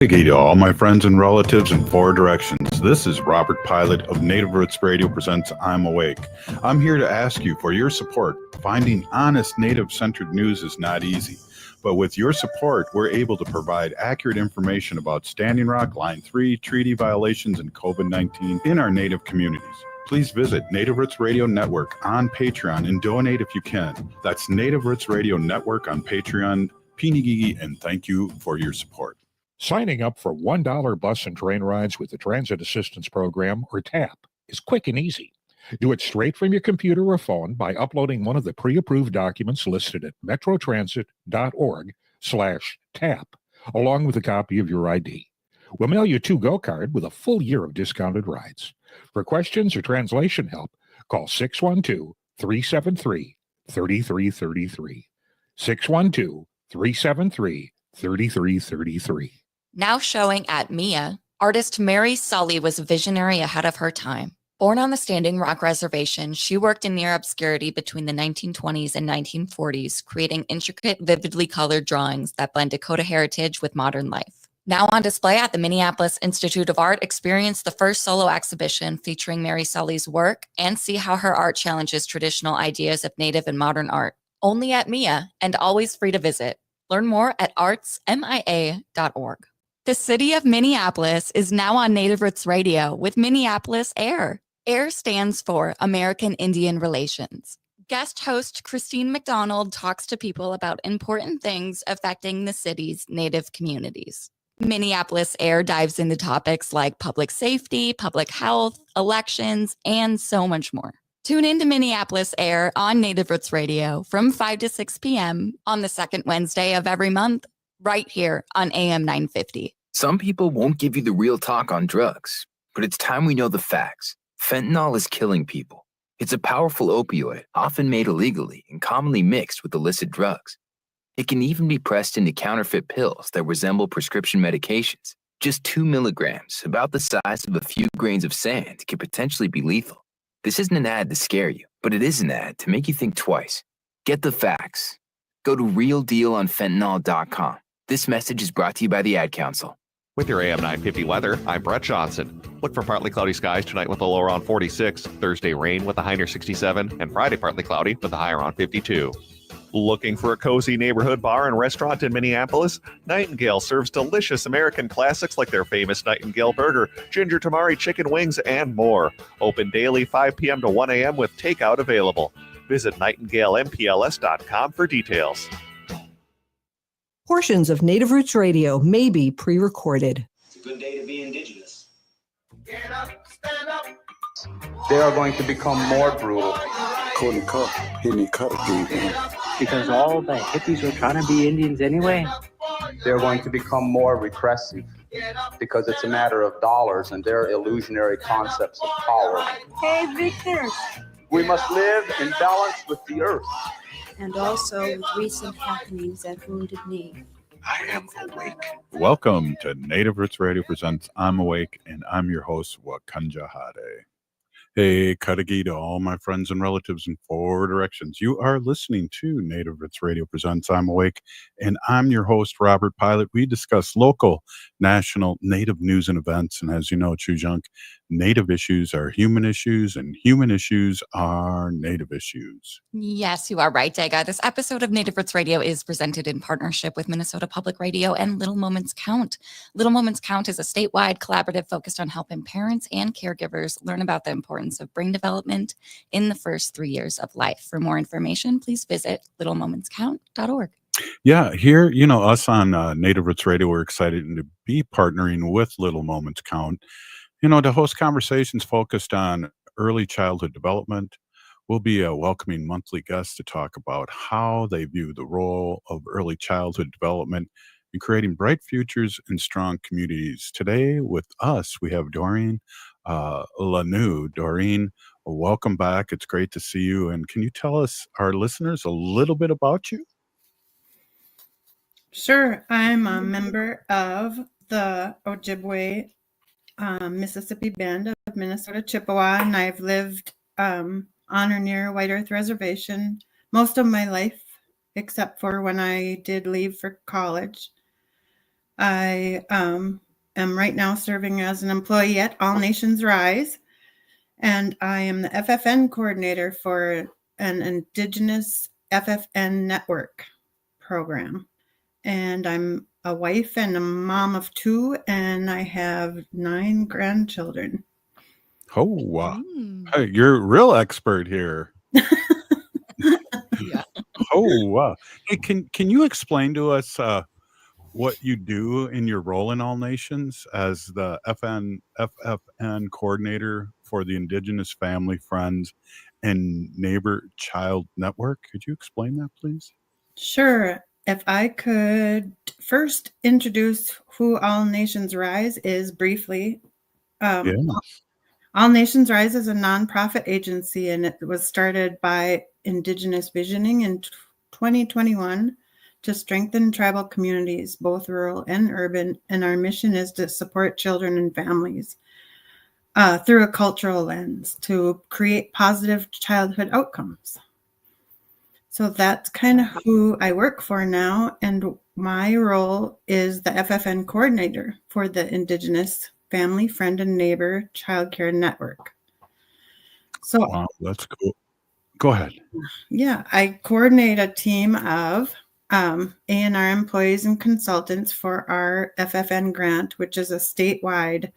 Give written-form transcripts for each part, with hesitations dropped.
Hey to all my friends and relatives in four directions. This is Robert Pilot of Native Roots Radio presents I'm Awake. I'm here to ask you for your support. Finding honest Native-centered news is not easy, but with your support, we're able to provide accurate information about Standing Rock, Line 3, treaty violations, and COVID-19 in our Native communities. Please visit Native Roots Radio Network on Patreon and donate if you can. That's Native Roots Radio Network on Patreon. Pinigigi, and thank you for your support. Signing up for $1 bus and train rides with the Transit Assistance Program, or TAP, is quick and easy. Do it straight from your computer or phone by uploading one of the pre-approved documents listed at metrotransit.org/TAP, along with a copy of your ID. We'll mail you a to-go card with a full year of discounted rides. For questions or translation help, call 612-373-3333. 612-373-3333. Now showing at MIA, artist Mary Sully was a visionary ahead of her time. Born on the Standing Rock Reservation, she worked in near obscurity between the 1920s and 1940s, creating intricate, vividly colored drawings that blend Dakota heritage with modern life. Now on display at the Minneapolis Institute of Art, experience the first solo exhibition featuring Mary Sully's work and see how her art challenges traditional ideas of Native and modern art. Only at MIA and always free to visit. Learn more at artsmia.org. The city of Minneapolis is now on Native Roots Radio with Minneapolis Air. AIR stands for American Indian Relations. Guest host Christine McDonald talks to people about important things affecting the city's Native communities. Minneapolis Air dives into topics like public safety, public health, elections, and so much more. Tune in to Minneapolis Air on Native Roots Radio from 5 to 6 p.m. on the second Wednesday of every month, right here on AM 950. Some people won't give you the real talk on drugs, but it's time we know the facts. Fentanyl is killing people. It's a powerful opioid, often made illegally and commonly mixed with illicit drugs. It can even be pressed into counterfeit pills that resemble prescription medications. Just 2 milligrams, about the size of a few grains of sand, can potentially be lethal. This isn't an ad to scare you, but it is an ad to make you think twice. Get the facts. Go to realdealonfentanyl.com. This message is brought to you by the Ad Council. With your AM 950 weather, I'm Brett Johnson. Look for partly cloudy skies tonight with a low around 46, Thursday rain with a high near 67, and Friday partly cloudy with a high around 52. Looking for a cozy neighborhood bar and restaurant in Minneapolis? Nightingale serves delicious American classics like their famous Nightingale Burger, ginger tamari chicken wings, and more. Open daily 5 p.m. to 1 a.m. with takeout available. Visit nightingalempls.com for details. Portions of Native Roots Radio may be pre-recorded. It's a good day to be indigenous. Get up, stand up. They are going to become more brutal. Couldn't cut, hitting cut again. Because all the hippies were trying to be Indians anyway. They're going to become more repressive because it's a matter of dollars and their illusionary concepts of power. Hey, Victor. We must live in balance with the earth. And also with recent happenings at Wounded Knee. I am awake. Welcome to Native Roots Radio presents I'm Awake, and I'm your host, Wakanja Hade. Hey, Kadagi to all my friends and relatives in four directions. You are listening to Native Roots Radio presents I'm Awake, and I'm your host, Robert Pilot. We discuss local, national, Native news and events, and as you know, Chujunk, Native issues are human issues, and human issues are Native issues. Yes, you are right, Daga. This episode of Native Roots Radio is presented in partnership with Minnesota Public Radio and Little Moments Count. Little Moments Count is a statewide collaborative focused on helping parents and caregivers learn about the importance of brain development in the first 3 years of life. For more information, please visit littlemomentscount.org. Yeah, here, you know, us on Native Roots Radio, we're excited to be partnering with Little Moments Count, you know, to host conversations focused on early childhood development. We'll be a welcoming monthly guest to talk about how they view the role of early childhood development in creating bright futures and strong communities. Today with us, we have Doreen Lanoue. Doreen, welcome back. It's great to see you. And can you tell us, our listeners, a little bit about you? Sure. I'm a member of the Ojibwe Mississippi Band of Minnesota Chippewa, and I've lived on or near White Earth Reservation most of my life, except for when I did leave for college. I am right now serving as an employee at All Nations Rise, and I am the FFN Coordinator for an Indigenous FFN Network program. And I'm a wife and a mom of 2, and I have 9 grandchildren. Oh, wow. Hey, you're a real expert here. Yeah. Oh, wow. Hey, can you explain to us what you do in your role in All Nations as the FFN coordinator for the Indigenous Family, Friends, and Neighbor Child Network? Could you explain that, please? Sure. If I could first introduce who All Nations Rise is briefly. Yeah. All Nations Rise is a nonprofit agency, and it was started by Indigenous Visioning in 2021 to strengthen tribal communities, both rural and urban. And our mission is to support children and families through a cultural lens to create positive childhood outcomes. So that's kind of who I work for now. And my role is the FFN coordinator for the Indigenous Family, Friend, and Neighbor Child Care Network. So, wow, that's cool. Go ahead. Yeah, I coordinate a team of A&R employees and consultants for our FFN grant, which is a statewide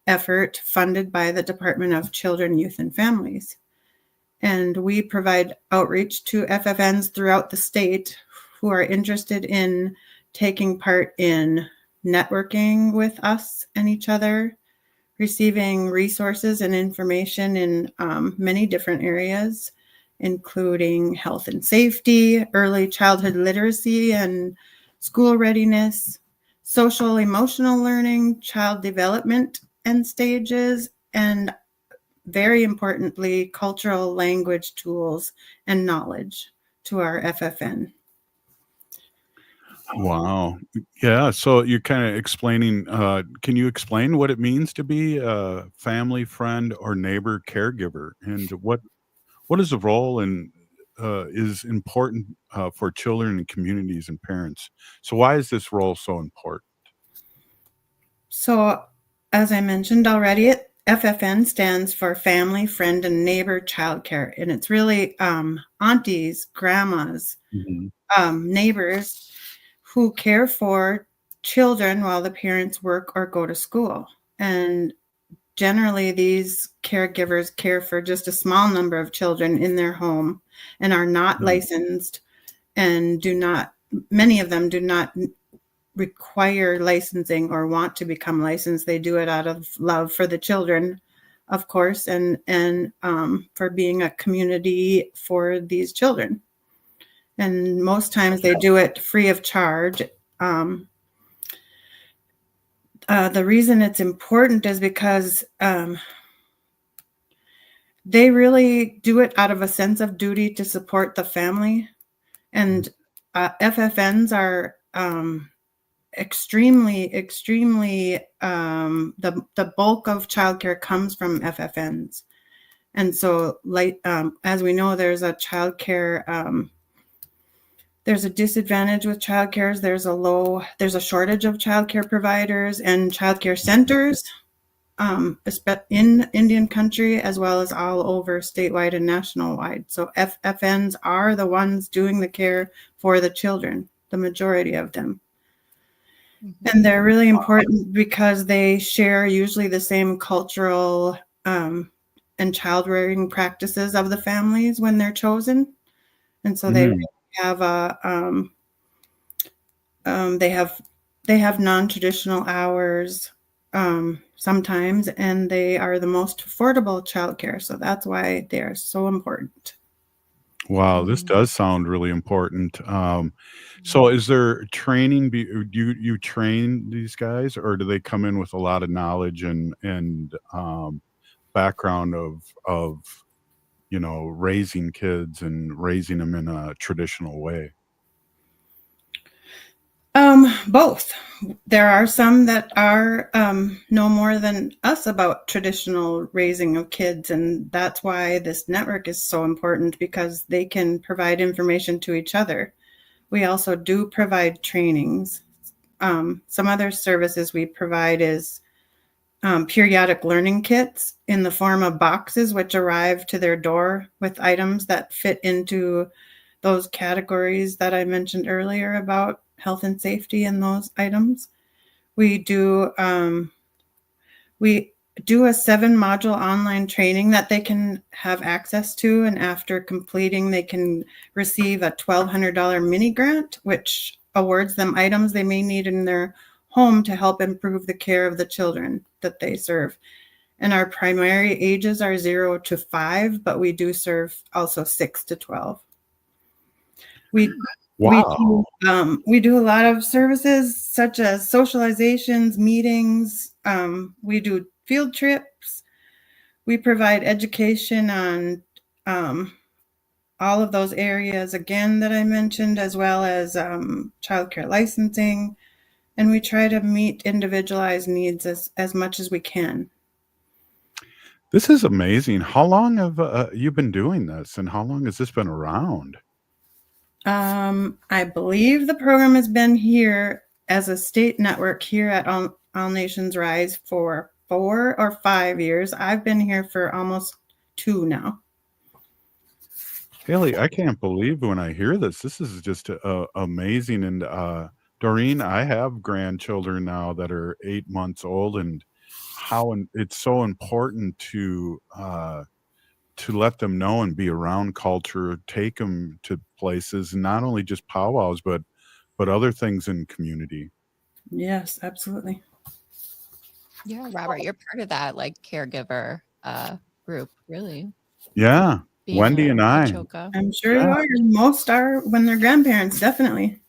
effort funded by the Department of Children, Youth, and Families. And we provide outreach to FFNs throughout the state who are interested in taking part in networking with us and each other, receiving resources and information in many different areas, including health and safety, early childhood literacy and school readiness, social emotional learning, child development and stages, and very importantly, cultural language tools and knowledge to our FFN. Wow. Yeah, so you're kinda explaining, can you explain what it means to be a family, friend, or neighbor caregiver? And what is the role and, is important, for children and communities and parents? So why is this role so important? So, as I mentioned already, FFN stands for Family, Friend, and Neighbor Childcare, and it's really aunties, grandmas, Mhm. Neighbors who care for children while the parents work or go to school. And generally, these caregivers care for just a small number of children in their home and are not licensed, and many of them do not require licensing or want to become licensed. They do it out of love for the children, of course, and for being a community for these children. And most times they do it free of charge. The reason it's important is because they really do it out of a sense of duty to support the family. And FFNs are extremely the bulk of childcare comes from FFNs. And so, like as we know, there's a childcare there's a disadvantage with childcare. There's a shortage of childcare providers and childcare centers in Indian country, as well as all over statewide and national wide. So FFNs are the ones doing the care for the children, the majority of them. And they're really important because they share usually the same cultural and child rearing practices of the families when they're chosen. And so they have they have non-traditional hours sometimes, and they are the most affordable childcare. So that's why they are so important. Wow, this does sound really important. So is there training do you train these guys, or do they come in with a lot of knowledge and background of, raising kids and raising them in a traditional way? Both. There are some that are know more than us about traditional raising of kids, and that's why this network is so important, because they can provide information to each other. We also do provide trainings some other services we provide is periodic learning kits in the form of boxes, which arrive to their door with items that fit into those categories that I mentioned earlier about health and safety and those items. We do a 7-module online training that they can have access to, and after completing, they can receive a $1,200 mini grant, which awards them items they may need in their home to help improve the care of the children that they serve. And our primary ages are 0 to 5, but we do serve also 6 to 12. Wow. We do a lot of services such as socializations, meetings. We do field trips. We provide education on all of those areas again that I mentioned, as well as childcare licensing. And we try to meet individualized needs as much as we can. This is amazing. How long have you been doing this, and how long has this been around? I believe the program has been here as a state network here at All Nations Rise for 4 or 5 years. I've been here for almost 2 now. Haley, I can't believe when I hear this. This is just amazing. And Doreen, I have grandchildren now that are 8 months old, and it's so important to let them know and be around culture, take them to places, and not only just powwows, but other things in community. Yes, absolutely. Yeah, Robert, you're part of that like caregiver group, really. Yeah, Wendy and I. I'm sure you are. Most are when they're grandparents, definitely.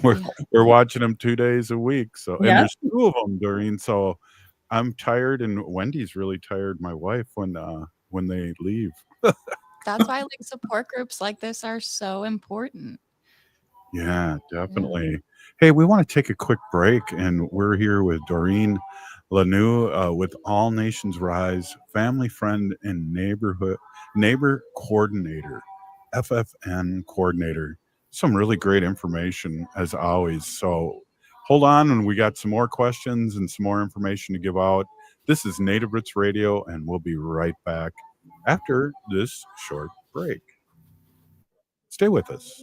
We're watching them 2 days a week. So and Yeah. there's 2 of them, Doreen. So I'm tired, and Wendy's really tired, my wife, when they leave. That's why like support groups like this are so important. Yeah, definitely. Hey, we want to take a quick break, and we're here with Doreen Lanoue with All Nations Rise, family friend and neighbor coordinator, FFN Coordinator. Some really great information as always. So hold on, and we got some more questions and some more information to give out. This is Native Roots Radio, and we'll be right back after this short break. Stay with us.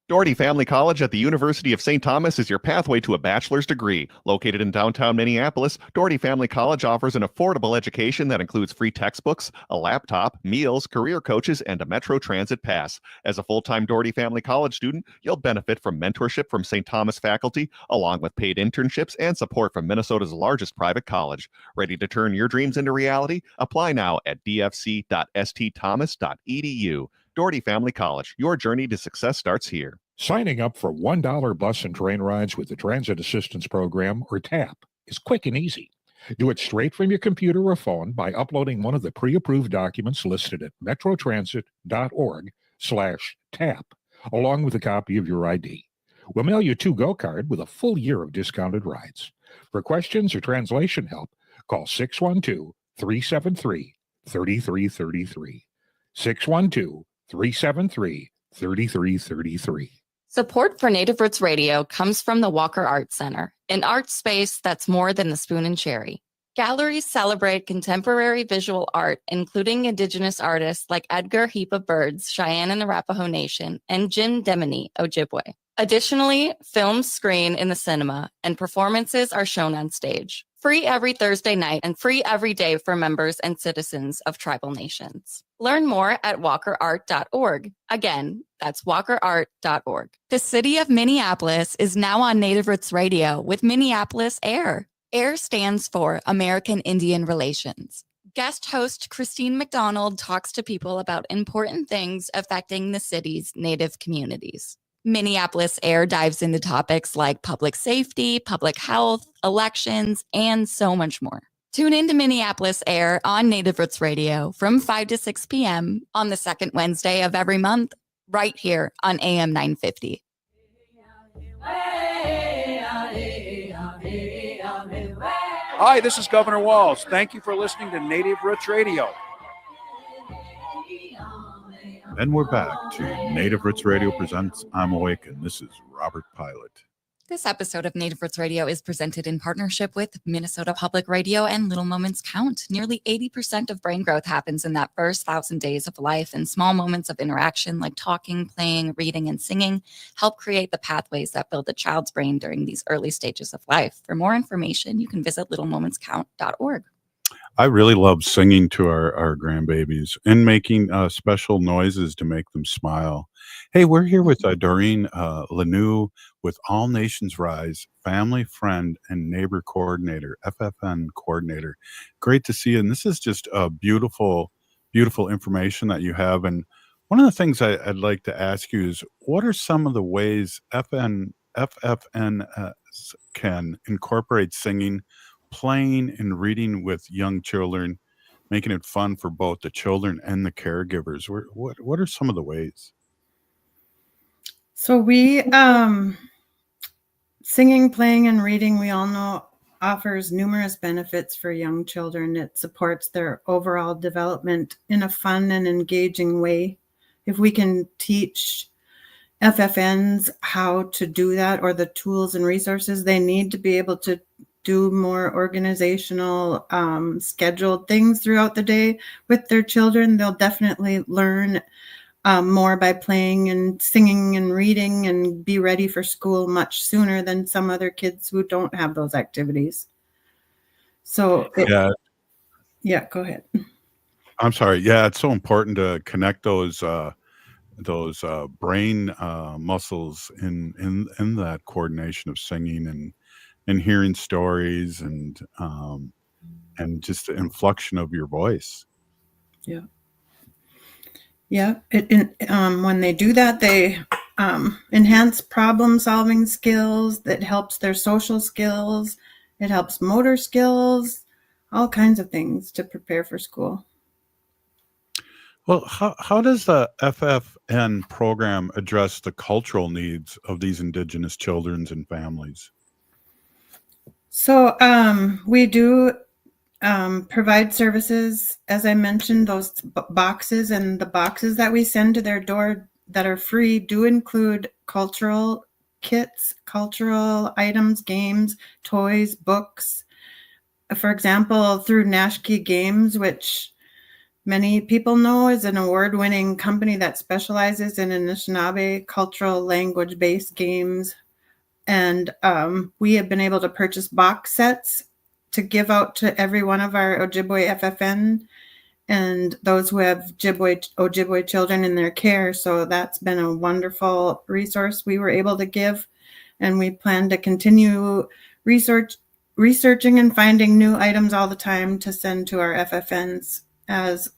Doherty Family College at the University of St. Thomas is your pathway to a bachelor's degree. Located in downtown Minneapolis, Doherty Family College offers an affordable education that includes free textbooks, a laptop, meals, career coaches, and a Metro Transit pass. As a full-time Doherty Family College student, you'll benefit from mentorship from St. Thomas faculty, along with paid internships and support from Minnesota's largest private college. Ready to turn your dreams into reality? Apply now at dfc.stthomas.edu. Doherty Family College, your journey to success starts here. Signing up for $1 bus and train rides with the Transit Assistance Program, or TAP, is quick and easy. Do it straight from your computer or phone by uploading one of the pre-approved documents listed at metrotransit.org/TAP, along with a copy of your ID. We'll mail you a to-go card with a full year of discounted rides. For questions or translation help, call 612-373-3333. 612-373-3333. Support for Native Roots Radio comes from the Walker Art Center, an art space that's more than the spoon and cherry. Galleries celebrate contemporary visual art, including Indigenous artists like Edgar Heap of Birds, Cheyenne and Arapaho Nation, and Jim Demini, Ojibwe. Additionally, films screen in the cinema, and performances are shown on stage. Free every Thursday night and free every day for members and citizens of tribal nations. Learn more at walkerart.org. Again, that's walkerart.org. The city of Minneapolis is now on Native Roots Radio with Minneapolis AIR. AIR stands for American Indian Relations. Guest host Christine McDonald talks to people about important things affecting the city's Native communities. Minneapolis AIR dives into topics like public safety, public health, elections, and so much more. Tune in to Minneapolis AIR on Native Roots Radio from 5 to 6 p.m. on the second Wednesday of every month. right here on AM 950. Hi, this is Governor Walz. Thank you for listening to Native Roots Radio. And we're back to Native Roots Radio presents I'm Awake, and this is Robert Pilot. This episode of Native Roots Radio is presented in partnership with Minnesota Public Radio and Little Moments Count. Nearly 80% of brain growth happens in that first 1,000 days of life, and small moments of interaction like talking, playing, reading, and singing help create the pathways that build a child's brain during these early stages of life. For more information, you can visit littlemomentscount.org. I really love singing to our grandbabies and making special noises to make them smile. Hey, we're here with Doreen Lanoue with All Nations Rise, family, friend, and neighbor coordinator, FFN Coordinator. Great to see you. And this is just a beautiful, beautiful information that you have. And one of the things I'd like to ask you is, what are some of the ways FFN can incorporate singing, playing, and reading with young children, making it fun for both the children and the caregivers? What are some of the ways? So we, singing, playing, and reading, we all know offers numerous benefits for young children. It supports their overall development in a fun and engaging way. If we can teach FFNs how to do that, or the tools and resources they need to be able to do more organizational, scheduled things throughout the day with their children, they'll definitely learn more by playing and singing and reading and be ready for school much sooner than some other kids who don't have those activities. So yeah, go ahead. I'm sorry. Yeah, it's so important to connect those brain muscles in that coordination of singing and hearing stories and just the inflection of your voice. Yeah. Yeah. When they do that, they enhance problem-solving skills. That helps their social skills. It helps motor skills, all kinds of things to prepare for school. Well, how does the FFN program address the cultural needs of these Indigenous children and families? So we do provide services, as I mentioned, those boxes, and the boxes that we send to their door that are free do include cultural kits, cultural items, games, toys, books. For example, through Nashki Games, which many people know is an award-winning company that specializes in Anishinaabe cultural language-based games. And we have been able to purchase box sets to give out to every one of our Ojibwe FFN and those who have Ojibwe children in their care. So that's been a wonderful resource we were able to give. And we plan to continue researching and finding new items all the time to send to our FFNs as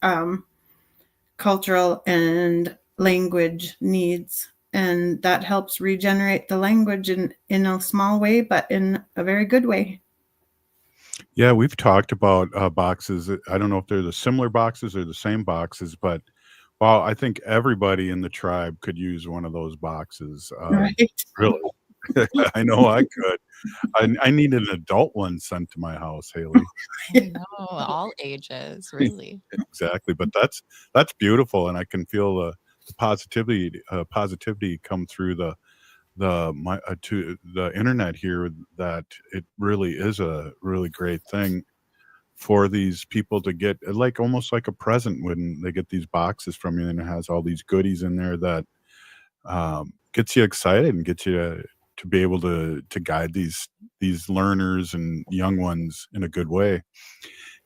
cultural and language needs. And that helps regenerate the language in a small way, but in a very good way. Yeah, we've talked about boxes. I don't know if they're the similar boxes or the same boxes, but wow, I think everybody in the tribe could use one of those boxes. Right. Really. I know I could. I need an adult one sent to my house, Haley. I know, all ages, really. Exactly. But that's beautiful, and I can feel the positivity come through to the internet here, that it really is a really great thing for these people to get, like almost like a present when they get these boxes from you, and it has all these goodies in there that gets you excited and gets you to be able to guide these learners and young ones in a good way.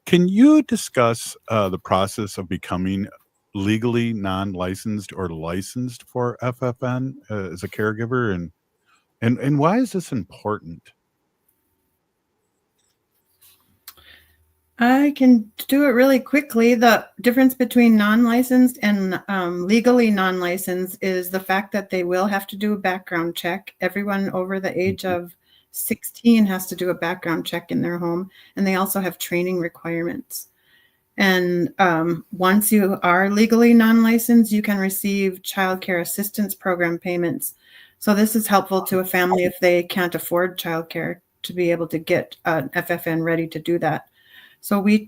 Can you discuss the process of becoming legally non-licensed or licensed for FFN as a caregiver, and why is this important? I can do it really quickly. The difference between non-licensed and legally non-licensed is the fact that they will have to do a background check. Everyone over the age of 16 has to do a background check in their home, and they also have training requirements. And once you are legally non-licensed, you can receive child care assistance program payments. So this is helpful to a family if they can't afford child care to be able to get an FFN ready to do that. So we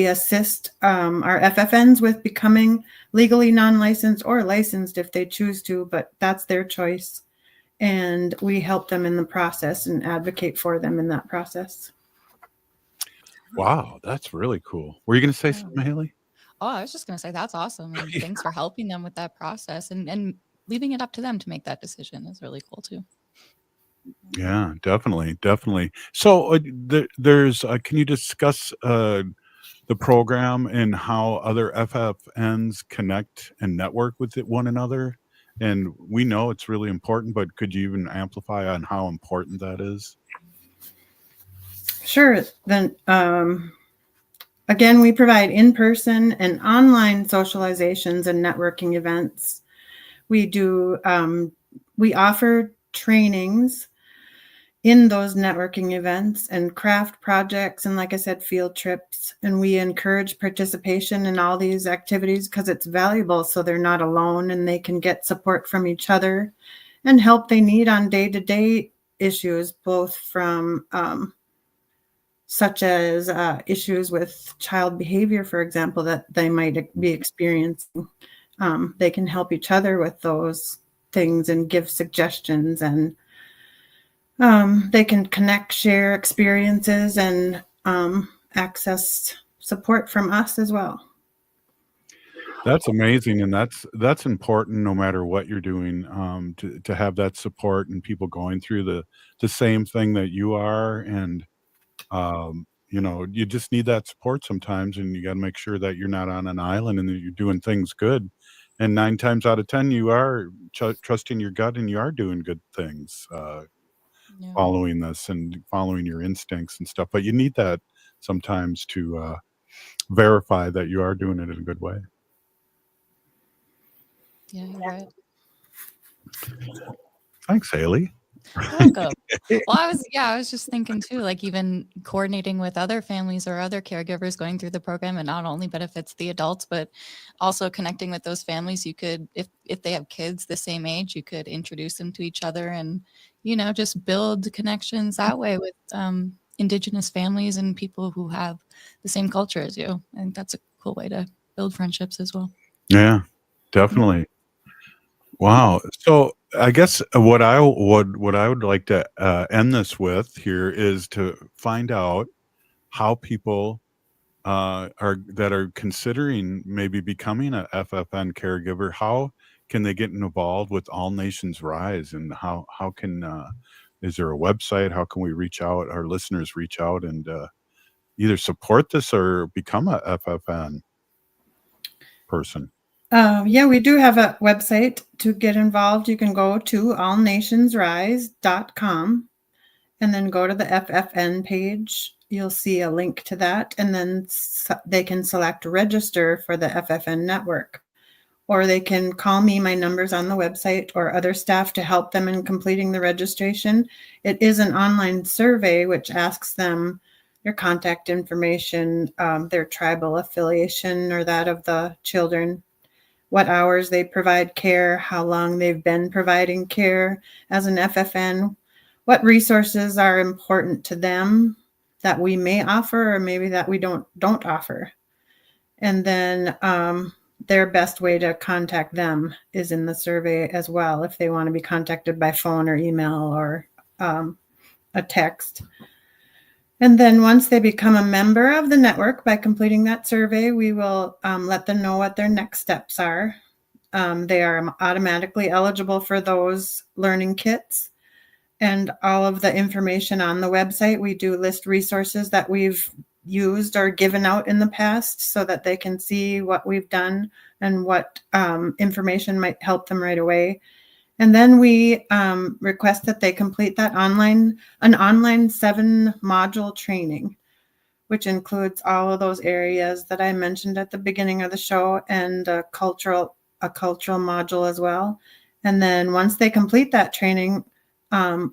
assist our FFNs with becoming legally non-licensed or licensed if they choose to, but that's their choice. And we help them in the process and advocate for them in that process. Wow, that's really cool. Were you going to say something, Haley? Oh, I was just going to say that's awesome. And thanks for helping them with that process and leaving it up to them to make that decision is really cool too. Yeah, definitely, definitely. So there's, can you discuss the program and how other FFNs connect and network with one another? And we know it's really important, but could you even amplify on how important that is? Sure. Then again, we provide in-person and online socializations and networking events. We do, we offer trainings in those networking events and craft projects and, like I said, field trips. And we encourage participation in all these activities because it's valuable, so they're not alone and they can get support from each other and help they need on day-to-day issues, both from such as issues with child behavior, for example, that they might be experiencing. They can help each other with those things and give suggestions, and they can connect, share experiences, and access support from us as well. That's amazing, and that's important no matter what you're doing, to have that support and people going through the same thing that you are. And you just need that support sometimes, and you got to make sure that you're not on an island and that you're doing things good. And 9 times out of 10, you are trusting your gut and you are doing good things, following this and following your instincts and stuff. But you need that sometimes to verify that you are doing it in a good way. Yeah, you're right. Thanks, Haley. You're welcome. Well, I was just thinking too, like even coordinating with other families or other caregivers going through the program, and not only benefits the adults, but also connecting with those families. You could, if they have kids the same age, you could introduce them to each other and, just build connections that way with Indigenous families and people who have the same culture as you. I think that's a cool way to build friendships as well. Yeah, definitely. Wow. So I guess what I would like to end this with here is to find out how people are considering maybe becoming a FFN caregiver. How can they get involved with All Nations Rise, and how can is there a website? How can we reach out? Our listeners reach out and either support this or become a FFN person. Yeah, we do have a website to get involved. You can go to allnationsrise.com and then go to the FFN page. You'll see a link to that, and then they can select register for the FFN network, or they can call me. My number's on the website, or other staff to help them in completing the registration. It is an online survey which asks them their contact information, their tribal affiliation or that of the children, what hours they provide care, how long they've been providing care as an FFN, what resources are important to them that we may offer or maybe that we don't offer. And then their best way to contact them is in the survey as well, if they want to be contacted by phone or email or a text. And then once they become a member of the network by completing that survey, we will let them know what their next steps are. They are automatically eligible for those learning kits and all of the information on the website. We do list resources that we've used or given out in the past so that they can see what we've done and what information might help them right away. And then we request that they complete an online 7-module training, which includes all of those areas that I mentioned at the beginning of the show, and a cultural module as well. And then once they complete that training,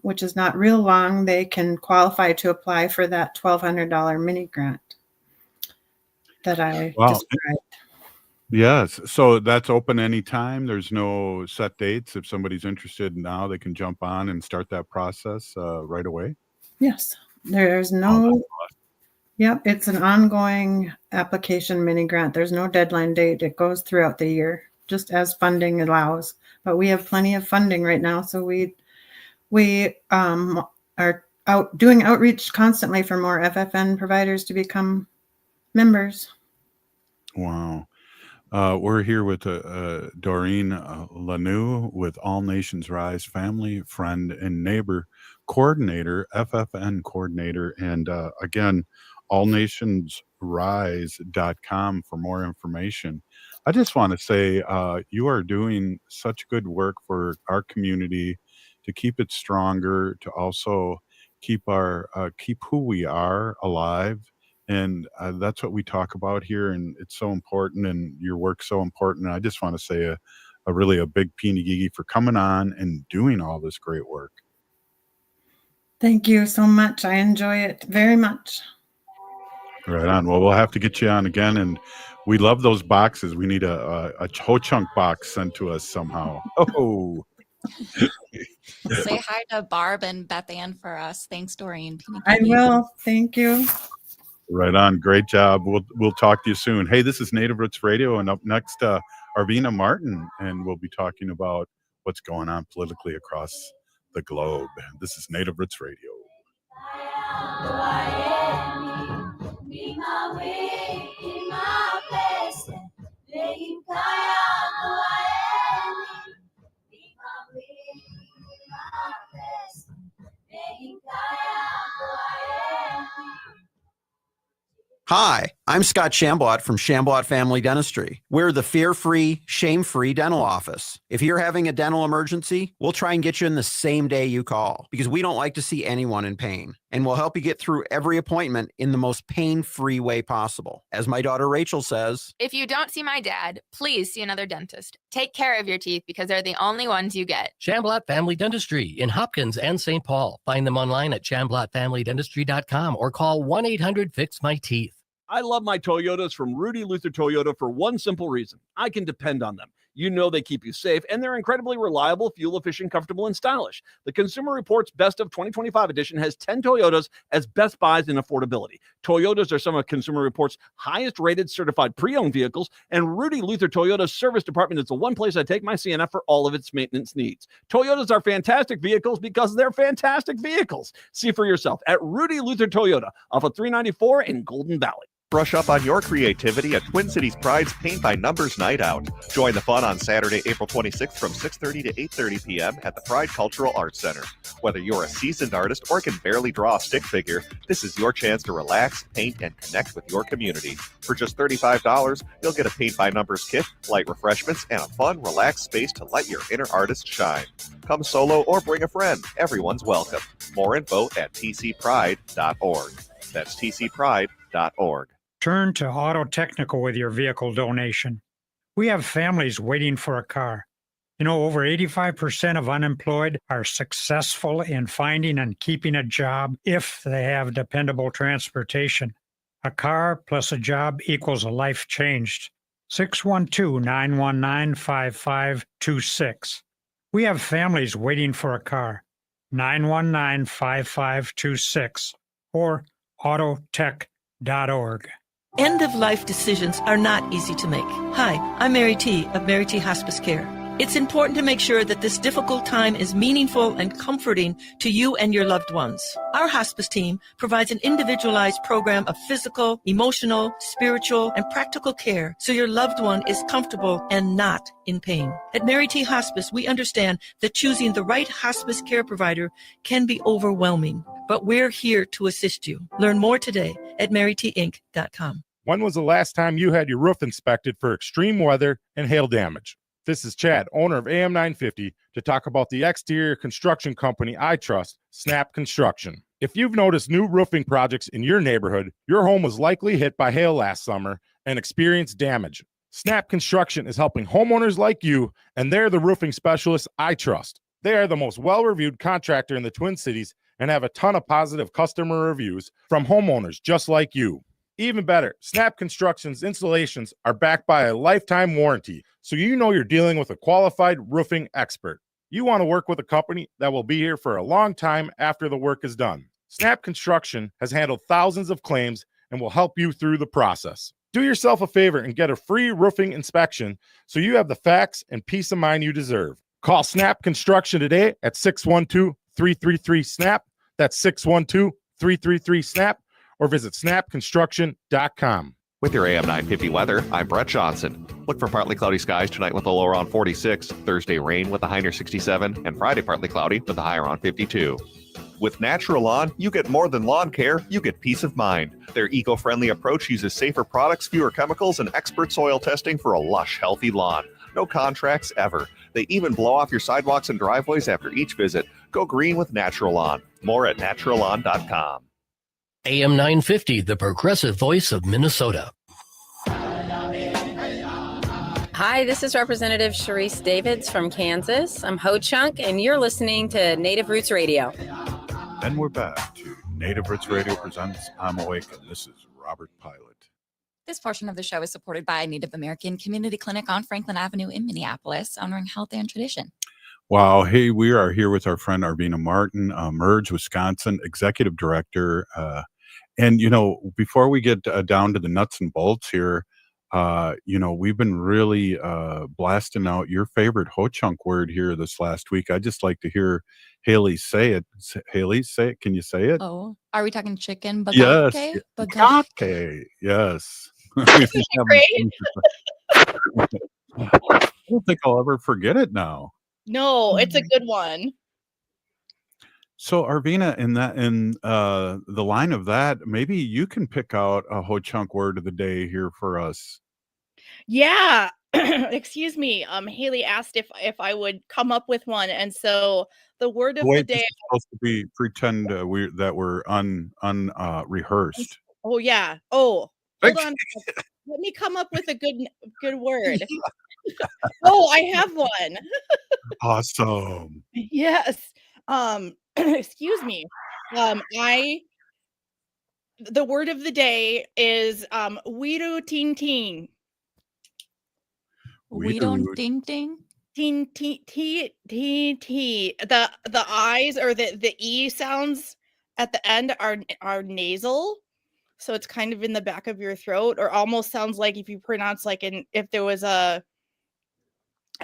which is not real long, they can qualify to apply for that $1,200 mini grant. that I Wow. described. Yes. So that's open anytime. There's no set dates. If somebody's interested now, they can jump on and start that process right away. Yes, there's Oh, no, yep, it's an ongoing application mini grant. There's no deadline date. It goes throughout the year, just as funding allows. But we have plenty of funding right now, so we are out doing outreach constantly for more FFN providers to become members. wow. We're here with Doreen Lanoue with All Nations Rise Family, Friend, and Neighbor Coordinator, FFN Coordinator. And again, allnationsrise.com for more information. I just want to say you are doing such good work for our community to keep it stronger, to also keep keep who we are alive. And that's what we talk about here, and it's so important, and your work's so important. And I just want to say a really a big peeny gigi for coming on and doing all this great work. Thank you so much. I enjoy it very much. Right on. Well, we'll have to get you on again, and we love those boxes. We need a whole chunk box sent to us somehow. Oh. Say hi to Barb and Beth Ann for us. Thanks, Doreen. I will. Thank you. Right on. Great job. We'll talk to you soon. Hey, this is Native Roots Radio, and up next, Arvina Martin, and we'll be talking about what's going on politically across the globe. This is Native Roots Radio. Hi, I'm Scott Shambot from Shambot Family Dentistry. We're the fear-free, shame-free dental office. If you're having a dental emergency, we'll try and get you in the same day you call because we don't like to see anyone in pain. And we'll help you get through every appointment in the most pain-free way possible. As my daughter Rachel says, if you don't see my dad, please see another dentist. Take care of your teeth because they're the only ones you get. Shambot Family Dentistry in Hopkins and St. Paul. Find them online at shamblotfamilydentistry.com or call 1-800-FIX-MY-TEETH. I love my Toyotas from Rudy Luther Toyota for one simple reason. I can depend on them. You know they keep you safe, and they're incredibly reliable, fuel-efficient, comfortable, and stylish. The Consumer Reports Best of 2025 edition has 10 Toyotas as best buys in affordability. Toyotas are some of Consumer Reports' highest-rated certified pre-owned vehicles, and Rudy Luther Toyota's service department is the one place I take my CNF for all of its maintenance needs. Toyotas are fantastic vehicles because they're fantastic vehicles. See for yourself at Rudy Luther Toyota off of 394 in Golden Valley. Brush up on your creativity at Twin Cities Pride's Paint by Numbers Night Out. Join the fun on Saturday, April 26th from 6:30 to 8:30 p.m. at the Pride Cultural Arts Center. Whether you're a seasoned artist or can barely draw a stick figure, this is your chance to relax, paint, and connect with your community. For just $35, you'll get a Paint by Numbers kit, light refreshments, and a fun, relaxed space to let your inner artist shine. Come solo or bring a friend. Everyone's welcome. More info at tcpride.org. That's tcpride.org. Turn to Auto Technical with your vehicle donation. We have families waiting for a car. You know, over 85% of unemployed are successful in finding and keeping a job if they have dependable transportation. A car plus a job equals a life changed. 612-919-5526. We have families waiting for a car. 919-5526 or autotech.org. End-of-life decisions are not easy to make. Hi, I'm Mary T. of Mary T. Hospice Care. It's important to make sure that this difficult time is meaningful and comforting to you and your loved ones. Our hospice team provides an individualized program of physical, emotional, spiritual, and practical care so your loved one is comfortable and not in pain. At Mary T. Hospice, we understand that choosing the right hospice care provider can be overwhelming, but we're here to assist you. Learn more today at marytinc.com. When was the last time you had your roof inspected for extreme weather and hail damage? This is Chad, owner of AM 950, to talk about the exterior construction company I trust, Snap Construction. If you've noticed new roofing projects in your neighborhood, your home was likely hit by hail last summer and experienced damage. Snap Construction is helping homeowners like you, and they're the roofing specialists I trust. They are the most well-reviewed contractor in the Twin Cities and have a ton of positive customer reviews from homeowners just like you. Even better, Snap Construction's installations are backed by a lifetime warranty, so you know you're dealing with a qualified roofing expert. You want to work with a company that will be here for a long time after the work is done. Snap Construction has handled thousands of claims and will help you through the process. Do yourself a favor and get a free roofing inspection so you have the facts and peace of mind you deserve. Call Snap Construction today at 612-333-SNAP. That's 612-333-SNAP, or visit snapconstruction.com. With your AM 950 weather, I'm Brett Johnson. Look for partly cloudy skies tonight with a low around 46, Thursday rain with a high near 67, and Friday partly cloudy with a high around 52. With Natural Lawn, you get more than lawn care, you get peace of mind. Their eco-friendly approach uses safer products, fewer chemicals, and expert soil testing for a lush, healthy lawn. No contracts ever. They even blow off your sidewalks and driveways after each visit. Go green with Natural Lawn. More at naturallawn.com. AM 950, the progressive voice of Minnesota. Hi, this is Representative Sharice Davids from Kansas. I'm Ho Chunk, and you're listening to Native Roots Radio. And we're back to Native Roots Radio presents I'm Awake, and this is Robert Pilot. This portion of the show is supported by Native American Community Clinic on Franklin Avenue in Minneapolis, honoring health and tradition. Wow. Hey, we are here with our friend Arvina Martin, Merge, Wisconsin, Executive Director. And, before we get down to the nuts and bolts here, we've been really blasting out your favorite Ho-Chunk word here this last week. I'd just like to hear Haley say it. Haley, say it. Can you say it? Oh, are we talking chicken? Yes. Bagake? Bagake. Yes. Great. I don't think I'll ever forget it now. No, it's a good one. So Arvina, in the line of that, maybe you can pick out a Ho-Chunk word of the day here for us. Yeah. Excuse me. Haley asked if I would come up with one, and so the word of the Wait, this day. is supposed to be pretend we're rehearsed. Oh yeah. Oh, hold on. Let me come up with a good word. Oh, I have one. Awesome. Yes. Excuse me. The word of the day is Wiru Ting Ting. We don't ding ding. Ting T T T T. The eyes or the E sounds at the end are nasal. So it's kind of in the back of your throat, or almost sounds like if you pronounce if there was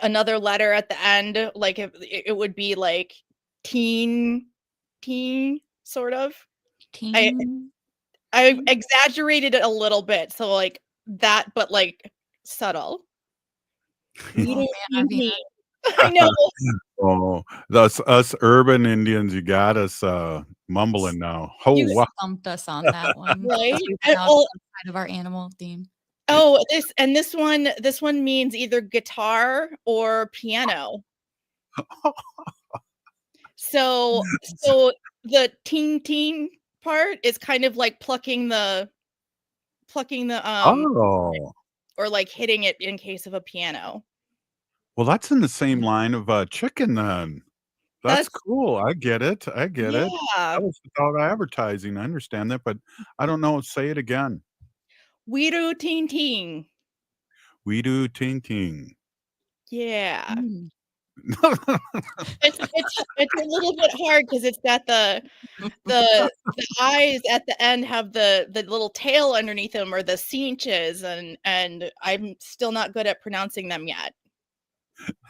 another letter at the end, like if it would be like teen sort of. Teen. I exaggerated it a little bit, so like that, but like subtle. I know. Oh, that's us urban Indians. You got us mumbling now. You stumped us on that one, right? Outside of our animal theme. Oh, this one means either guitar or piano. So the ting part is kind of like plucking the or like hitting it in case of a piano. Well, that's in the same line of chicken then. That's cool. I get it. I get it. That was without advertising. I understand that, but I don't know. Say it again. Wiru ting ting. Wiru ting ting. Yeah. It's a little bit hard because it's got the eyes at the end have the little tail underneath them, or the cinches, and I'm still not good at pronouncing them yet.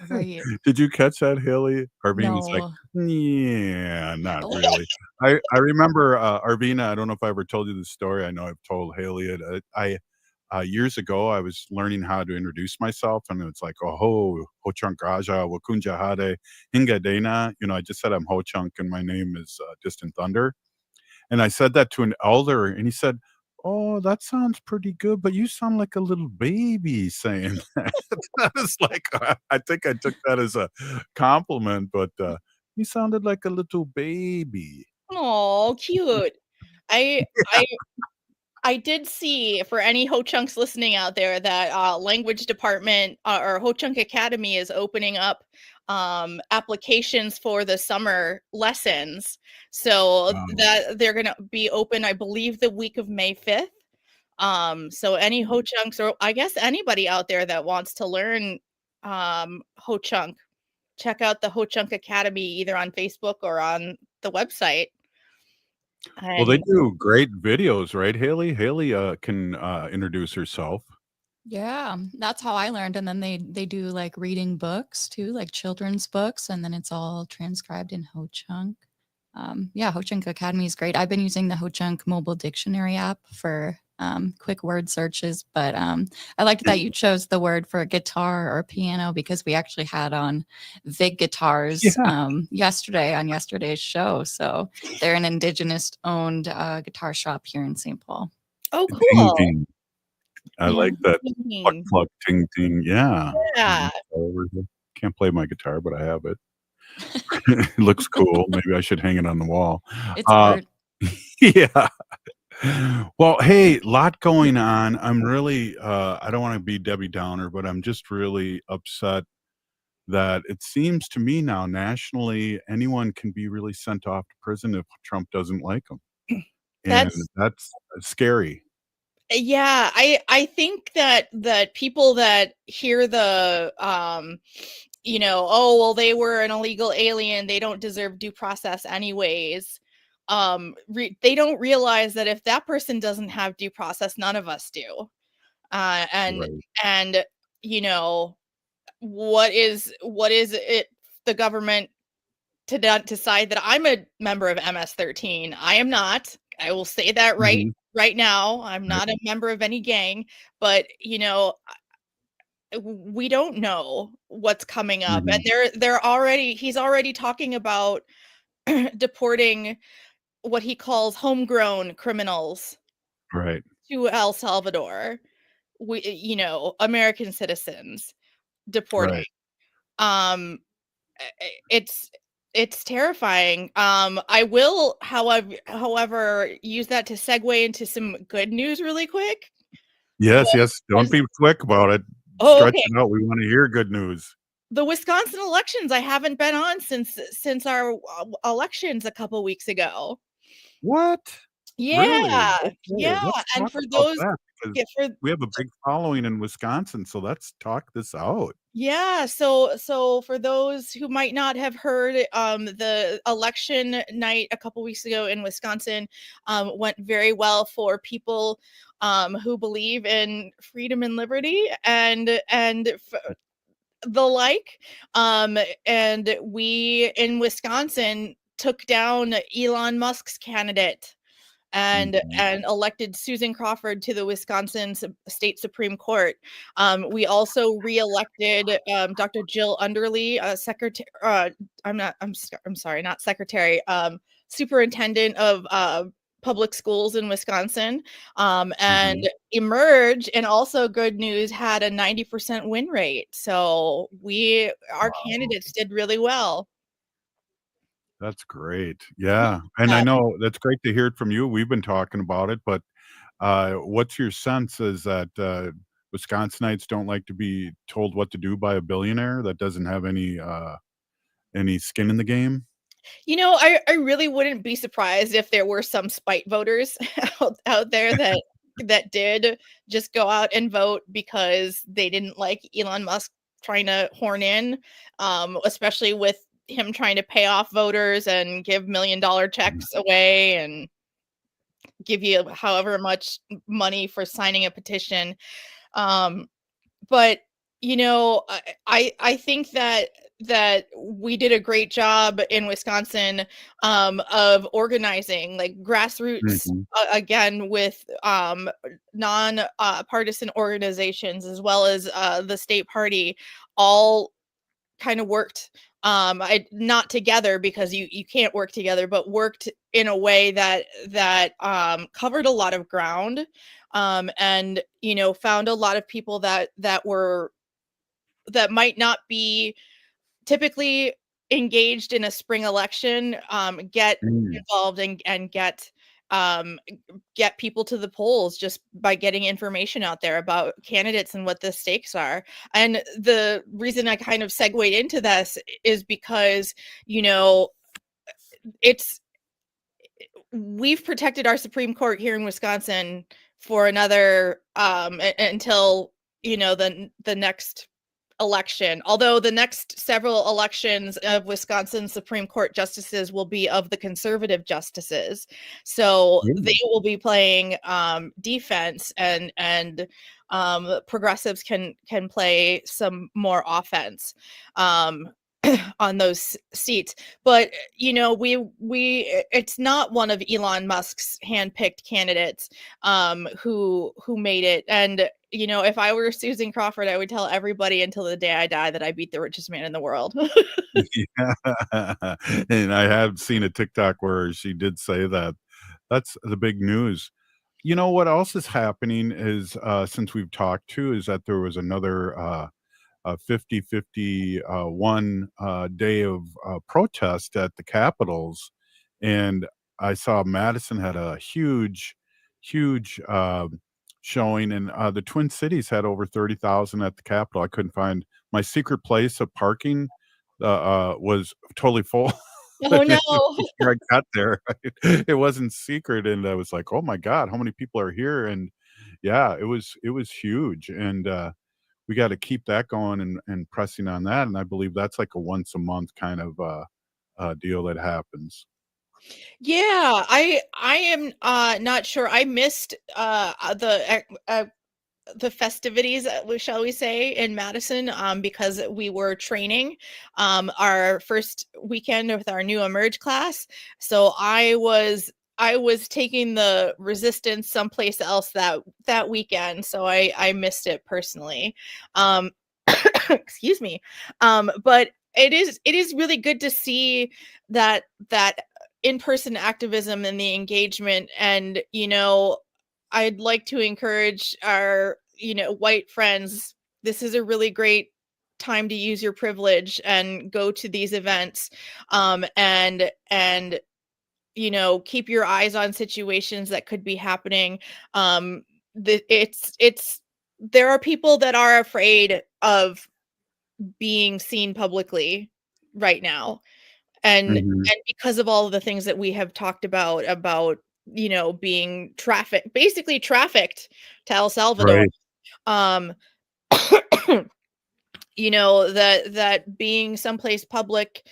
Right. Did you catch that, Haley? Arvina was like, yeah, not really. I remember Arvina, I don't know if I ever told you this story. I know I've told Haley it. Years ago, I was learning how to introduce myself, and it's like, oh, Ho-Chunk Raja, Wakunja Hade, Hinga Dana. I just said I'm Ho-Chunk, and my name is Distant Thunder. And I said that to an elder, and he said, oh, that sounds pretty good, but you sound like a little baby saying that. I was like, I think I took that as a compliment, but you sounded like a little baby. Oh, cute. I did see, for any Ho-Chunks listening out there, that language department or Ho-Chunk Academy is opening up applications for the summer lessons. So that they're going to be open, I believe, the week of May 5th. So any Ho-Chunks, or I guess anybody out there that wants to learn Ho-Chunk, check out the Ho-Chunk Academy either on Facebook or on the website. Well, they And do great videos, right, Haley? Haley can introduce herself. Yeah, that's how I learned. And then they do like reading books too, like children's books, and then it's all transcribed in Ho-Chunk. Yeah, Ho-Chunk Academy is great. I've been using the Ho-Chunk mobile dictionary app for quick word searches, but I liked that you chose the word for guitar or piano because we actually had on Vig Guitars yesterday on yesterday's show. So they're an indigenous owned guitar shop here in St. Paul. Oh, Ding, cool. ding. I like that. Pluck, Ding. pluck, ting, ting. Yeah. Yeah. Can't play my guitar, but I have it. It looks cool. Maybe I should hang it on the wall. It's hard. Yeah. Well, hey, lot going on. I'm really I don't want to be Debbie Downer, but I'm just really upset that it seems to me now nationally anyone can be really sent off to prison if Trump doesn't like them. And that's scary. Yeah, I think that people that hear the oh well, they were an illegal alien, they don't deserve due process anyways. They don't realize that if that person doesn't have due process, none of us do. And Right. and what is it the government to decide that I'm a member of MS-13? I am not. I will say that right now. I'm not a member of any gang, but we don't know what's coming up. And he's already talking about deporting what he calls homegrown criminals Right. to El Salvador. American citizens deporting. Right. It's terrifying. I will, however, use that to segue into some good news really quick. Yes, yes. Don't be quick about it. Oh, Stretch okay. it out. We want to hear good news. The Wisconsin elections, I haven't been on since our elections a couple weeks ago. What? Yeah, Really? Okay, yeah. let's And talk for about those, that because we have a big following in Wisconsin, so let's talk this out. yeah, so for those who might not have heard, the election night a couple weeks ago in Wisconsin went very well for people who believe in freedom and liberty and the like. And we in Wisconsin took down Elon Musk's candidate and elected Susan Crawford to the Wisconsin State Supreme Court. We also reelected Dr. Jill Underly, secretary. I'm sorry, not secretary. Superintendent of public schools in Wisconsin. And Emerge, and also good news, had a 90% win rate. So our candidates did really well. That's great. Yeah. And I know that's great to hear it from you. We've been talking about it, but what's your sense is that Wisconsinites don't like to be told what to do by a billionaire that doesn't have any skin in the game? I really wouldn't be surprised if there were some spite voters out there that did just go out and vote because they didn't like Elon Musk trying to horn in, especially with him trying to pay off voters and give $1 million checks away and give you however much money for signing a petition. But I think that we did a great job in Wisconsin of organizing, like grassroots, again, with non-partisan organizations as well as the state party, all kind of worked not together because you can't work together, but worked in a way that covered a lot of ground, and found a lot of people that might not be typically engaged in a spring election, get involved and get people to the polls just by getting information out there about candidates and what the stakes are. And the reason I kind of segued into this is because, we've protected our Supreme Court here in Wisconsin for another until the next election. Although the next several elections of Wisconsin Supreme Court justices will be of the conservative justices, so they will be playing defense, and progressives can play some more offense on those seats. But we it's not one of Elon Musk's handpicked candidates who made it. And if I were Susan Crawford, I would tell everybody until the day I die that I beat the richest man in the world. Yeah. And I have seen a TikTok where she did say that. That's the big news. You know what else is happening is, since we've talked too, is that there was another 50-50 one day of protest at the Capitals, and I saw Madison had a huge showing, and the Twin Cities had over 30,000 at the Capitol. I couldn't find my secret place of parking was totally full. Oh no! Before I got there, it wasn't secret, and I was like, "Oh my god, how many people are here?" And yeah, it was huge, and we got to keep that going and pressing on that. And I believe that's like a once a month kind of deal that happens. Yeah, I am not sure. I missed the festivities, shall we say, in Madison, because we were training our first weekend with our new Emerge class. So I was taking the resistance someplace else that weekend. So I missed it personally. Excuse me. But it is really good to see that in-person activism and the engagement. And I'd like to encourage our white friends. This is a really great time to use your privilege and go to these events, and keep your eyes on situations that could be happening. There are people that are afraid of being seen publicly right now, and because of all of the things that we have talked about being basically trafficked to El Salvador. Right. That being someplace public,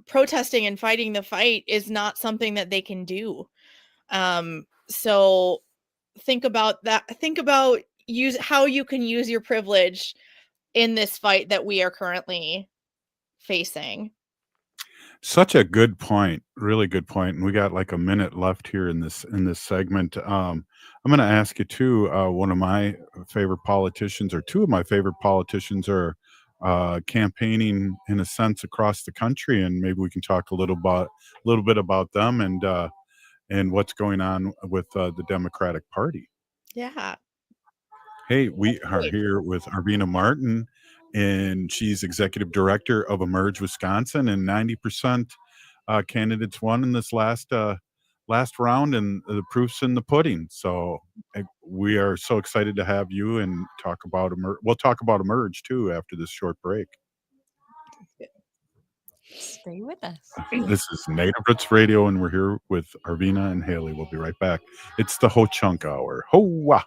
protesting and fighting the fight is not something that they can do. So think about that. Think about how you can use your privilege in this fight that we are currently facing. Such a good point, really good point. And we got like a minute left here in this segment. I'm going to ask you too. One of my favorite politicians, or two of my favorite politicians, are campaigning in a sense across the country, and maybe we can talk a little bit about them and what's going on with the Democratic Party. Yeah. Hey, we are here with Arvina Martin, and she's executive director of Emerge Wisconsin, and 90% candidates won in this last round, and the proof's in the pudding. So we are so excited to have you and talk about Emerge. We'll talk about Emerge too after this short break. Stay with us. This is Native Roots Radio, and we're here with Arvina and Haley. We'll be right back. It's the Ho Chunk Hour. Hoa!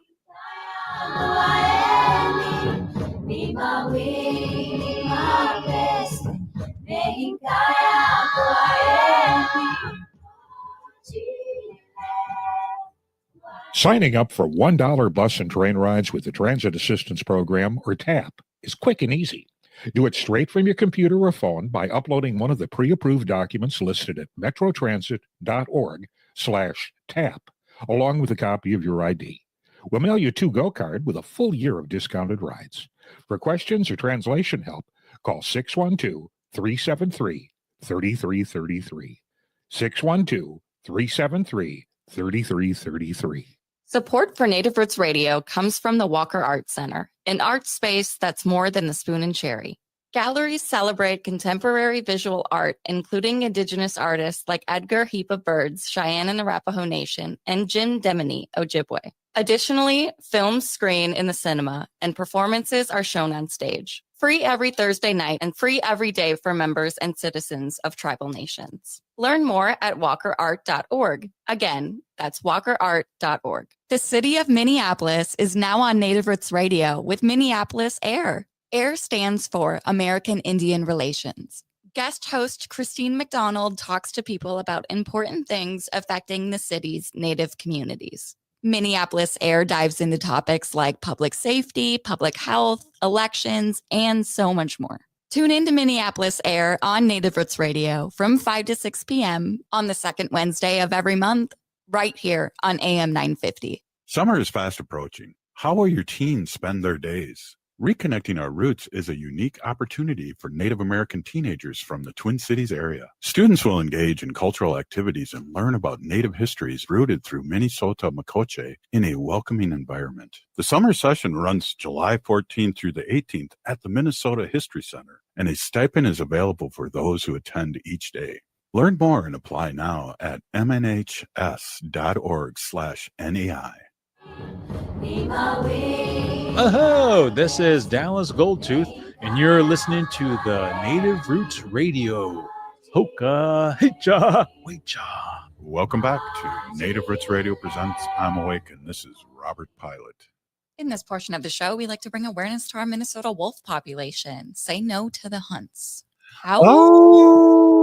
Signing up for $1 bus and train rides with the Transit Assistance Program, or TAP, is quick and easy. Do it straight from your computer or phone by uploading one of the pre-approved documents listed at metrotransit.org/TAP, along with a copy of your ID. We'll mail you a to-go card with a full year of discounted rides. For questions or translation help, call 612-373-3333. 612-373-3333. Support for Native Roots Radio comes from the Walker Art Center, an art space that's more than the spoon and cherry. Galleries celebrate contemporary visual art, including Indigenous artists like Edgar Heap of Birds, Cheyenne and Arapaho Nation, and Jim Demini, Ojibwe. Additionally, films screen in the cinema, and performances are shown on stage. Free every Thursday night and free every day for members and citizens of tribal nations. Learn more at walkerart.org. Again, that's walkerart.org. The city of Minneapolis is now on Native Roots Radio with Minneapolis AIR. AIR stands for American Indian Relations. Guest host Christine McDonald talks to people about important things affecting the city's Native communities. Minneapolis AIR dives into topics like public safety, public health, elections, and so much more. Tune in to Minneapolis AIR on Native Roots Radio from 5 to 6 p.m. on the second Wednesday of every month, right here on AM 950. Summer is fast approaching. How will your teens spend their days? Reconnecting Our Roots is a unique opportunity for Native American teenagers from the Twin Cities area. Students will engage in cultural activities and learn about Native histories rooted through Minnesota Makoche in a welcoming environment. The summer session runs July 14th through the 18th at the Minnesota History Center, and a stipend is available for those who attend each day. Learn more and apply now at mnhs.org/NEI. Oh, this is Dallas Goldtooth, and you're listening to the Native Roots Radio. Hoka, hicha, wecha. Welcome back to Native Roots Radio presents I'm Awake, and this is Robert Pilot. In this portion of the show, we like to bring awareness to our Minnesota wolf population. Say no to the hunts. How? Oh!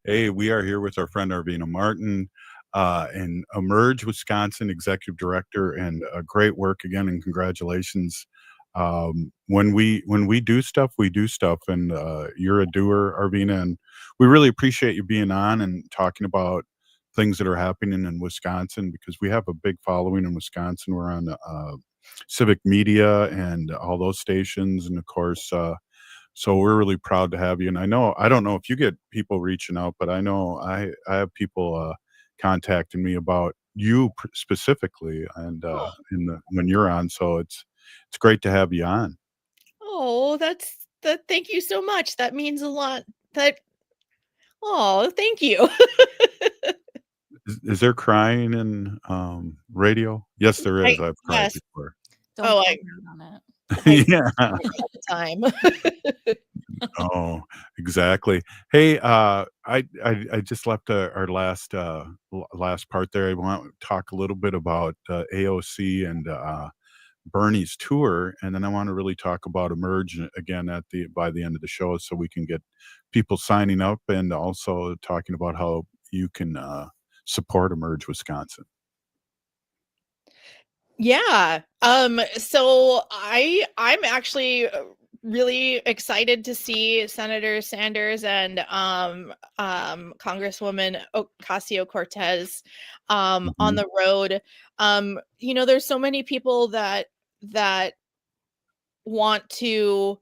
Hey, we are here with our friend Arvina Martin. And Emerge Wisconsin Executive Director, and great work again, and congratulations. When we do stuff, and you're a doer, Arvina, and we really appreciate you being on and talking about things that are happening in Wisconsin, because we have a big following in Wisconsin. We're on civic media and all those stations, and of course, so we're really proud to have you. And I don't know if you get people reaching out, but I know I have people contacting me about you specifically, and when you're on, so it's great to have you on. Oh, thank you so much. That means a lot. Thank you. Is there crying in radio? Yes, there is. I've cried before. Don't on it. Yeah. All the time. Oh, exactly. Hey, I just left our last part there. I want to talk a little bit about AOC and Bernie's tour, and then I want to really talk about Emerge again by the end of the show, so we can get people signing up, and also talking about how you can support Emerge Wisconsin. Yeah. So I'm actually really excited to see Senator Sanders and Congresswoman Ocasio-Cortez on the road. There's so many people that want to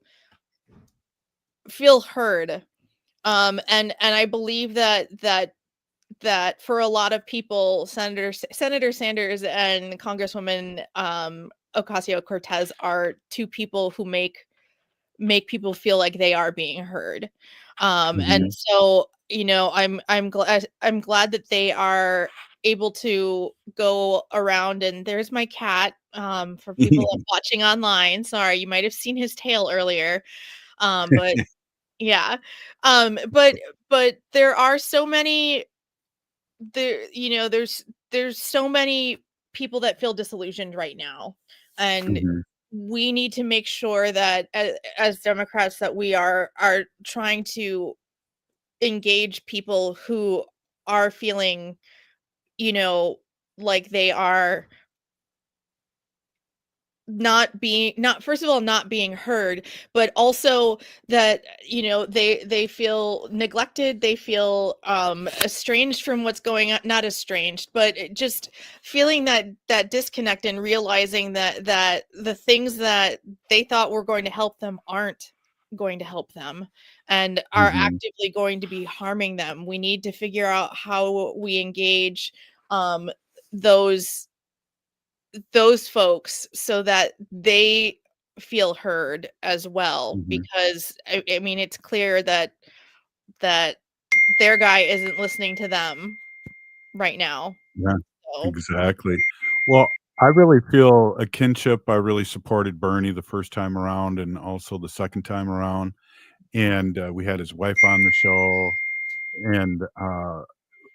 feel heard. And I believe that for a lot of people, Senator Sanders and Congresswoman Ocasio-Cortez are two people who make people feel like they are being heard. And so, I'm glad that they are able to go around. And there's my cat, for people watching online. Sorry, you might have seen his tail earlier. But yeah. But there are so many there's so many people that feel disillusioned right now, and we need to make sure that as Democrats that we are trying to engage people who are feeling like they are not being heard, but also that they feel neglected, they feel estranged from what's going on, not estranged, but just feeling that disconnect, and realizing that the things that they thought were going to help them aren't going to help them, and are actively going to be harming them. We need to figure out how we engage those folks so that they feel heard as well, because I mean, it's clear that their guy isn't listening to them right now. Yeah, So. exactly. Well, I really feel a kinship. I really supported Bernie the first time around and also the second time around. And we had his wife on the show. And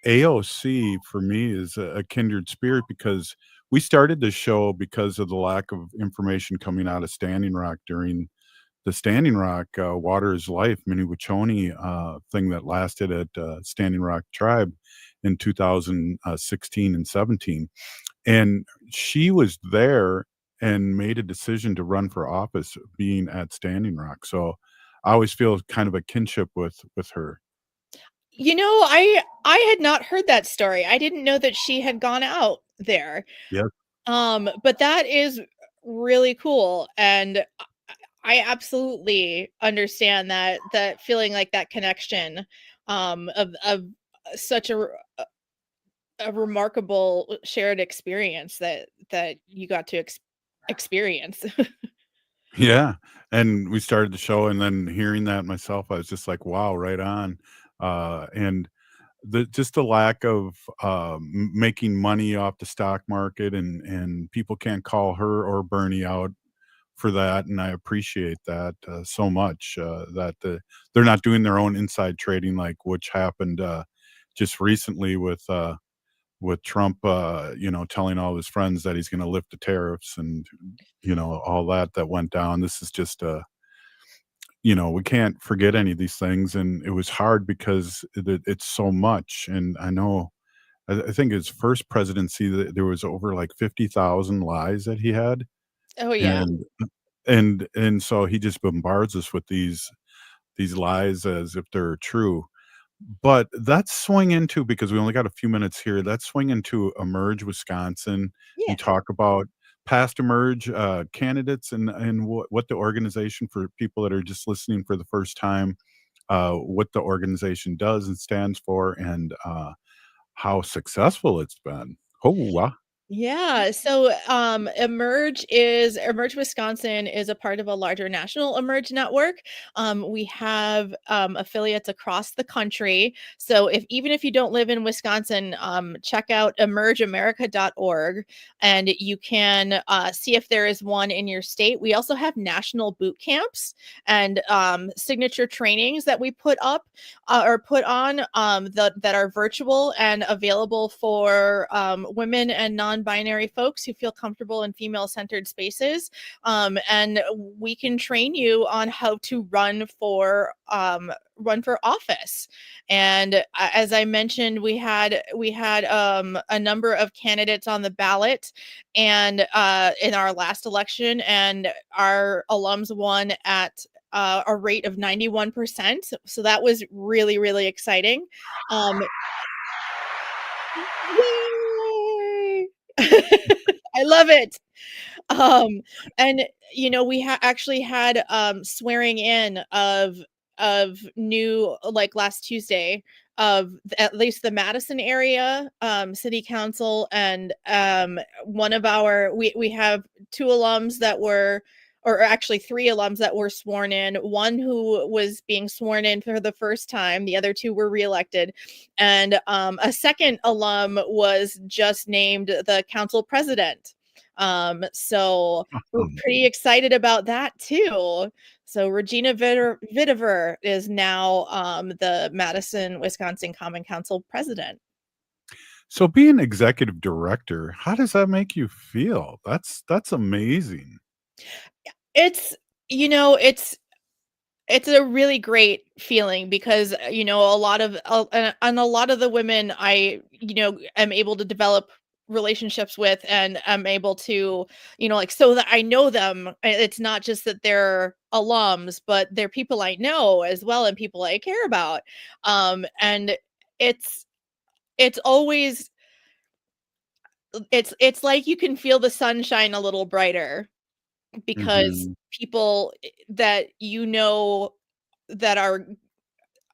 AOC for me is a kindred spirit because we started the show because of the lack of information coming out of Standing Rock during the Standing Rock Water is Life mini Wachoni thing that lasted at Standing Rock Tribe in 2016 and 17. And she was there and made a decision to run for office being at Standing Rock. So I always feel kind of a kinship with her. I had not heard that story. I didn't know that she had gone out there. Yes. But that is really cool, and I absolutely understand that feeling, like that connection, of such a remarkable shared experience that you got to experience. Yeah, and we started the show, and then hearing that myself, I was just like, "Wow, right on." And the lack of making money off the stock market, and people can't call her or Bernie out for that, and I appreciate that so much. That they're not doing their own inside trading, like which happened just recently with Trump, telling all his friends that he's going to lift the tariffs and all that went down. This is just we can't forget any of these things, and it was hard because it's so much. And I know, I think his first presidency, there was over like 50,000 lies that he had, Oh, yeah. and so he just bombards us with these lies as if they're true. But let's swing into, because we only got a few minutes here, let's swing into Emerge Wisconsin Yeah. and talk about past Emerge candidates and what the organization, for people that are just listening for the first time, what the organization does and stands for, and how successful it's been. Oh, wow. Yeah. So Emerge Wisconsin is a part of a larger national Emerge network. We have affiliates across the country. So even if you don't live in Wisconsin, check out emergeamerica.org and you can see if there is one in your state. We also have national boot camps and signature trainings that we put up or put on that are virtual and available for women and non-binary folks who feel comfortable in female-centered spaces. And we can train you on how to run for office. And as I mentioned, we had a number of candidates on the ballot and in our last election, and our alums won at a rate of 91%. So that was really, really exciting. Yay! I love it. And we actually had swearing in of new, like last Tuesday, of at least the Madison area city council, and one of our we have two alums that were, or actually three alums that were sworn in, one who was being sworn in for the first time, the other two were reelected, and a second alum was just named the council president. So we're pretty excited about that too. So Regina Vitiver is now the Madison, Wisconsin Common Council president. So being executive director, how does that make you feel? That's amazing. It's it's a really great feeling because a lot of and a lot of the women I am able to develop relationships with, and I'm able to like, so that I know them. It's not just that they're alums, but they're people I know as well, and people I care about. And it's always it's like you can feel the sunshine a little brighter because Mhm. people that that are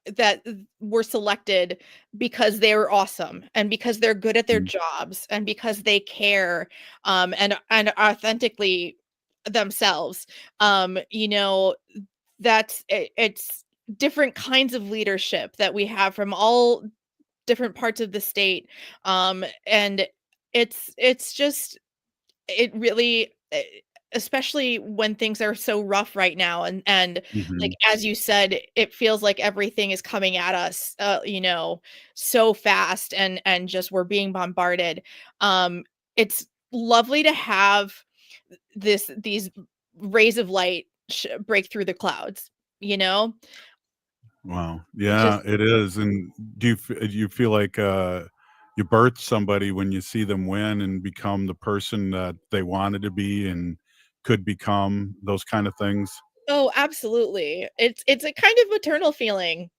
that were selected because they were awesome, and because they're good at their Mm. jobs, and because they care, and authentically themselves. It's different kinds of leadership that we have from all different parts of the state. And it's just it really, especially when things are so rough right now, and like Mhm. as you said, it feels like everything is coming at us, so fast, and just we're being bombarded. It's lovely to have these rays of light break through the clouds. You know, Wow. it's Yeah, just it is. And do you feel like you birth somebody when you see them win and become the person that they wanted to be and could become, those kind of things? oh, absolutely. It's a kind of maternal feeling,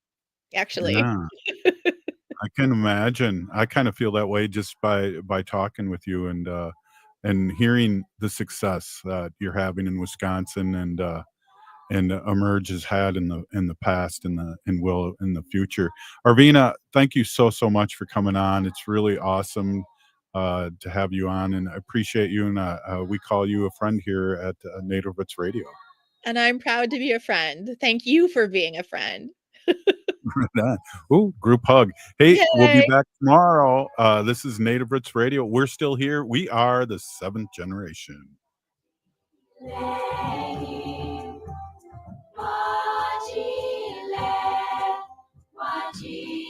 actually. Yeah. I can imagine. I kind of feel that way just by talking with you and hearing the success that you're having in Wisconsin and Emerge has had in the past and will in the future. Arvina, thank you so much for coming on. It's really awesome to have you on, and I appreciate you. And we call you a friend here at Native Roots Radio. And I'm proud to be a friend. Thank you for being a friend. Ooh, group hug. Hey, we'll be Yay! back tomorrow. This is Native Roots Radio. We're still here. We are the seventh generation. Wajile, wajile,